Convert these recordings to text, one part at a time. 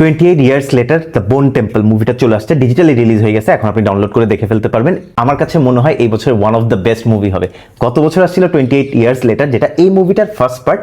28 years later the বোন temple মুভিটা চলে আসছে, ডিজিটালি রিলিজ হয়ে গেছে, এখন আপনি ডাউনলোড করে দেখে ফেলতে পারবেন। আমার কাছে মনে হয় এই বছর one of the best movie হবে। গত বছর আসছিল 28 ইয়ার্স লেটার, যেটা এই মুভিটার ফার্স্ট পার্ট,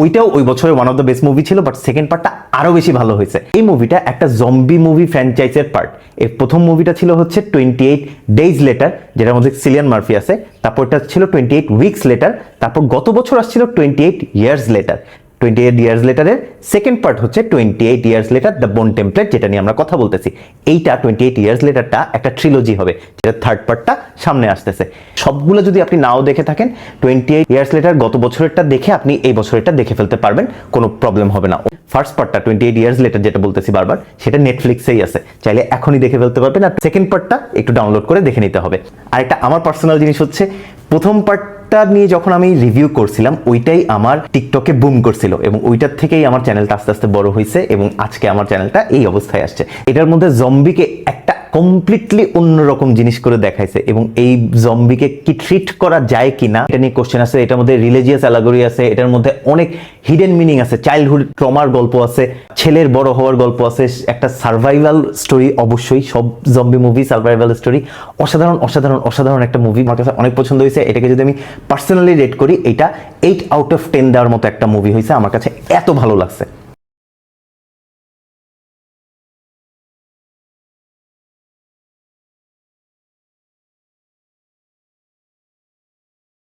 ওইটাও ওই বছরের one of the best movie ছিল, বাট সেকেন্ড পার্টটা আরো বেশি ভালো হয়েছে। এই মুভিটা একটা জম্বি মুভি ফ্র্যাঞ্চাইজের পার্ট। এর প্রথম মুভিটা ছিল হচ্ছে 28 ডেজ লেটার, যেটার মধ্যে সিলিয়ান মার্ফি আছে, তারপরটা ছিল 28 উইকস লেটার, তারপর গত বছর আসছিল 28 ইয়ার্স লেটার। 28 ইয়ার্স লেটারের সেকেন্ড পার্ট হচ্ছে 28 years later the bone temple, যেটা নিয়ে আমরা কথা বলতেছি। এইটা 28 ইয়ার্স লেটারটা একটা ট্রিলজি হবে, যেটা থার্ড পার্টটা সামনে আসতেছে। সবগুলো যদি আপনি নাও দেখে থাকেন, 28 ইয়ার্স লেটার গত বছরেরটা দেখে আপনি এই বছরেরটা দেখে ফেলতে পারবেন, কোনো প্রবলেম হবে না। ফার্স্ট পার্টটা 28 ইয়ার্স লেটার যেটা বলতেছি বারবার, সেটা নেটফ্লিক্সেই আছে, চাইলে এখনই দেখে ফেলতে পারবেন। আর সেকেন্ড পার্টটা একটু ডাউনলোড করে দেখে নিতে হবে। আর একটা আমার পার্সোনাল জিনিস হচ্ছে, প্রথম পার্টটা নিয়ে যখন আমি রিভিউ করছিলাম, ওইটাই আমার টিকটকে বুম করছিল এবং ওইটার থেকেই আমার চ্যানেলটা আস্তে আস্তে বড় হয়েছে এবং আজকে আমার চ্যানেলটা এই অবস্থায় আসছে। এটার মধ্যে জম্বিকে একটা কমপ্লিটলি অন্যরকম জিনিস করে দেখাইছে এবং এই জম্বিকে কি ট্রিট করা যায় কিনা এটা নিয়ে কোশ্চেন আছে। এটার মধ্যে রিলিজিয়াস অ্যালাগরি আছে, এটার মধ্যে অনেক হিডেন মিনিং আছে, চাইল্ডহুড ট্রমার গল্প আছে, ছেলের বড় হওয়ার গল্প আছে, একটা সার্ভাইভাল স্টোরি। অবশ্যই সব জম্বি মুভি সার্ভাইভাল স্টোরি। অসাধারণ অসাধারণ অসাধারণ একটা মুভি, আমার কাছে অনেক পছন্দ হয়েছে। এটাকে যদি আমি পার্সোনালি রেট করি, এটা 8 আউট অফ 10 দেওয়ার মতো একটা মুভি হয়েছে, আমার কাছে এত ভালো লাগছে।